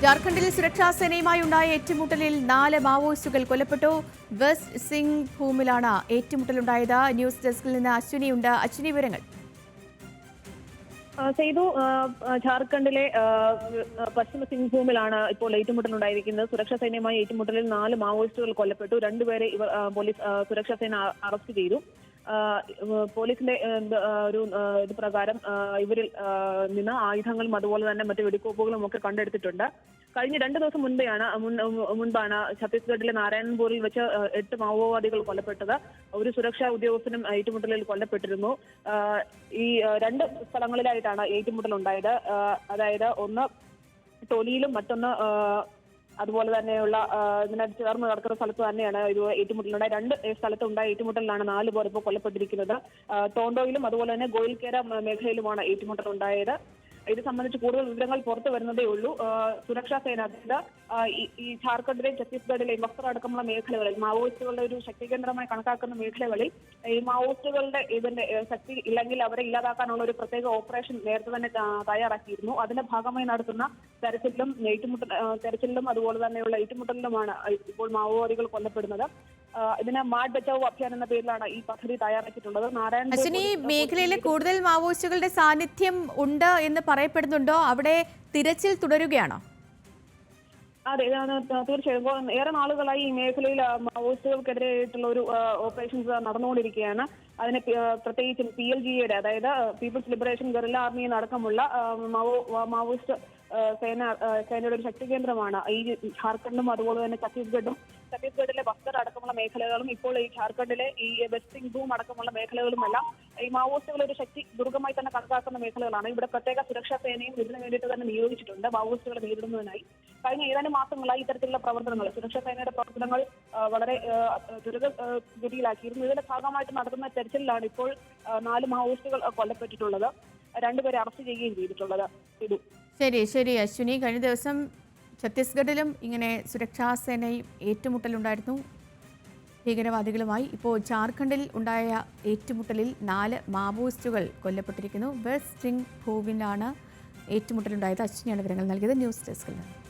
ജാർഖണ്ഡിൽ സുരക്ഷാ സേനയുമായി ഉണ്ടായ ഏറ്റുമുട്ടലിൽ 4 മാവോയിസ്റ്റുകൾ കൊല്ലപ്പെട്ടു. വെസ്റ്റ് സിംഗ് ഭൂമിലാണ് ഏറ്റുമുട്ടലുണ്ടായത്. ന്യൂസ് ഡെസ്കിൽ നിന്ന് അശ്വിനിയുണ്ട്. അശ്വിനി, വിവരങ്ങൾ. ചെയ്തു. ജാർഖണ്ഡിലെ പശ്ചിമ സിംഗ്ഭൂമിലാണ് ഇപ്പോൾ ഏറ്റുമുട്ടലുണ്ടായിരിക്കുന്നത്. സുരക്ഷാ സേനയുമായി ഏറ്റുമുട്ടലിൽ 4 മാവോയിസ്റ്റുകൾ കൊല്ലപ്പെട്ടു. 2 പേരെ പോലീസ് സുരക്ഷാ സേന അറസ്റ്റ് ചെയ്തു. പോലീസിന്റെ ഒരു ഇത് പ്രകാരം ഇവരിൽ നിന്ന് ആയുധങ്ങളും അതുപോലെ തന്നെ മറ്റു വെടിക്കോപ്പുകളും ഒക്കെ കണ്ടെടുത്തിട്ടുണ്ട്. കഴിഞ്ഞ 2 ദിവസം മുൻപാണ് ഛത്തീസ്ഗഡിലെ നാരായൺപൂരിൽ വെച്ച് 8 മാവോവാദികൾ കൊല്ലപ്പെട്ടത്. ഒരു സുരക്ഷാ ഉദ്യോഗസ്ഥനും ഏറ്റുമുട്ടലിൽ കൊല്ലപ്പെട്ടിരുന്നു. ഈ 2 സ്ഥലങ്ങളിലായിട്ടാണ് ഏറ്റുമുട്ടൽ ഉണ്ടായത്. അതായത് ഒന്ന് ടോലിയിലും മറ്റൊന്ന് അതുപോലെ തന്നെയുള്ള ഇതിനകത്ത് ചേർന്ന് കിടക്കുന്ന സ്ഥലത്ത് തന്നെയാണ് ഇത് ഏറ്റുമുട്ടലുണ്ടായത്. 2 സ്ഥലത്തുണ്ടായ ഏറ്റുമുട്ടലിലാണ് 4 പേർ ഇപ്പോൾ കൊല്ലപ്പെട്ടിരിക്കുന്നത്. ടോണ്ടോയിലും അതുപോലെ തന്നെ ഗോയിൽക്കേര മേഖലയിലുമാണ് ഏറ്റുമുട്ടൽ ഉണ്ടായത്. ഇത് സംബന്ധിച്ച് കൂടുതൽ വിവരങ്ങൾ പുറത്തു വരുന്നതേ ഉള്ളൂ. സുരക്ഷാ സേന, അതായത് ഈ ജാർഖണ്ഡിലെയും ഛത്തീസ്ഗഡിലെയും ബസ്തർ അടക്കമുള്ള മേഖലകളിൽ മാവോയിസ്റ്റുകളുടെ ഒരു ശക്തി കേന്ദ്രമായി കണക്കാക്കുന്ന മേഖലകളിൽ ഈ മാവോയിസ്റ്റുകളുടെ ഇതിന്റെ ശക്തി ഇല്ലെങ്കിൽ അവരെ ഇല്ലാതാക്കാനുള്ള ഒരു പ്രത്യേക ഓപ്പറേഷൻ നേരത്തെ തന്നെ തയ്യാറാക്കിയിരുന്നു. അതിന്റെ ഭാഗമായി നടത്തുന്ന തെരച്ചിലും അതുപോലെ തന്നെയുള്ള ഏറ്റുമുട്ടലിലുമാണ് ഇപ്പോൾ മാവോവാദികൾ കൊല്ലപ്പെടുന്നത്. ഇതിന് മാഡ് ബച്ചാവോ അഭിയാൻ എന്ന പേരിലാണ് ഈ പദ്ധതി തയ്യാറാക്കിയിട്ടുള്ളത്. അശ്വിനി, മേഖലയിലെ കൂടുതൽ മാവോയിസ്റ്റുകളുടെ സാന്നിധ്യം ഉണ്ട് എന്ന് പറയപ്പെടുന്നുണ്ടോ? അവിടെ തിരച്ചിൽ തുടരുകയാണോ? അതെ, തീർച്ചയായും. ഏറെ നാളുകളായി ഈ മേഖലയിൽ മാവോയിസ്റ്റുകൾക്കെതിരെയായിട്ടുള്ള ഒരു ഓപ്പറേഷൻസ് നടന്നുകൊണ്ടിരിക്കുകയാണ്. അതിന് പ്രത്യേകിച്ചും PLGയുടെ, അതായത് പീപ്പിൾസ് ലിബറേഷൻ ഗറില്ല ആർമി അടക്കമുള്ള മാവോയിസ്റ്റ് സേനയുടെ ഒരു ശക്തി കേന്ദ്രമാണ് ഈ ജാർഖണ്ഡും അതുപോലെ തന്നെ ഛത്തീസ്ഗഡിലെ ബസ്തർ അടക്കമുള്ള മേഖലകളും ഇപ്പോൾ ഈ ജാർഖണ്ഡിലെ ഈ വെസ്റ്റ് സിംഗ്ഭൂം അടക്കമുള്ള മേഖലകളുമെല്ലാം ഈ മാവോയിസ്റ്റുകളുടെ ഒരു ശക്തി ദുർഗമായി തന്നെ കണക്കാക്കുന്ന മേഖലകളാണ്. ഇവിടെ പ്രത്യേക സുരക്ഷാ സേനയും ഇതിനു വേണ്ടിയിട്ട് തന്നെ നിയോഗിച്ചിട്ടുണ്ട് മാവോയിസ്റ്റുകളെ നേരിടുന്നതിനായി. കഴിഞ്ഞ ഏതാനും മാസങ്ങളായി ഇത്തരത്തിലുള്ള പ്രവർത്തനങ്ങൾ, സുരക്ഷാ സേനയുടെ പ്രവർത്തനങ്ങൾ വളരെ ദ്രുതഗതിയിലാക്കിയിരുന്നു. ഇതിന്റെ ഭാഗമായിട്ട് നടത്തുന്ന തെരച്ചിലാണ് ഇപ്പോൾ 4 മാവോയിസ്റ്റുകൾ കൊല്ലപ്പെട്ടിട്ടുള്ളത്. 2 പേരെ അറസ്റ്റ് ചെയ്യുകയും ചെയ്തിട്ടുള്ളത്. ശരി അശ്വിനി, കഴിഞ്ഞ ദിവസം ഛത്തീസ്ഗഡിലും ഇങ്ങനെ സുരക്ഷാ സേനയും ഏറ്റുമുട്ടലുണ്ടായിരുന്നു ഭീകരവാദികളുമായി. ഇപ്പോൾ ജാർഖണ്ഡിൽ ഉണ്ടായ ഏറ്റുമുട്ടലിൽ 4 മാവോയിസ്റ്റുകൾ കൊല്ലപ്പെട്ടിരിക്കുന്നു. വെസ്റ്റ് സിംഗ് ഭൂവിലാണ് ഏറ്റുമുട്ടലുണ്ടായത്. അശ്വിനിയാണ് വിവരങ്ങൾ നൽകിയത്. ന്യൂസ് ഡെസ്കിൽ നിന്ന്.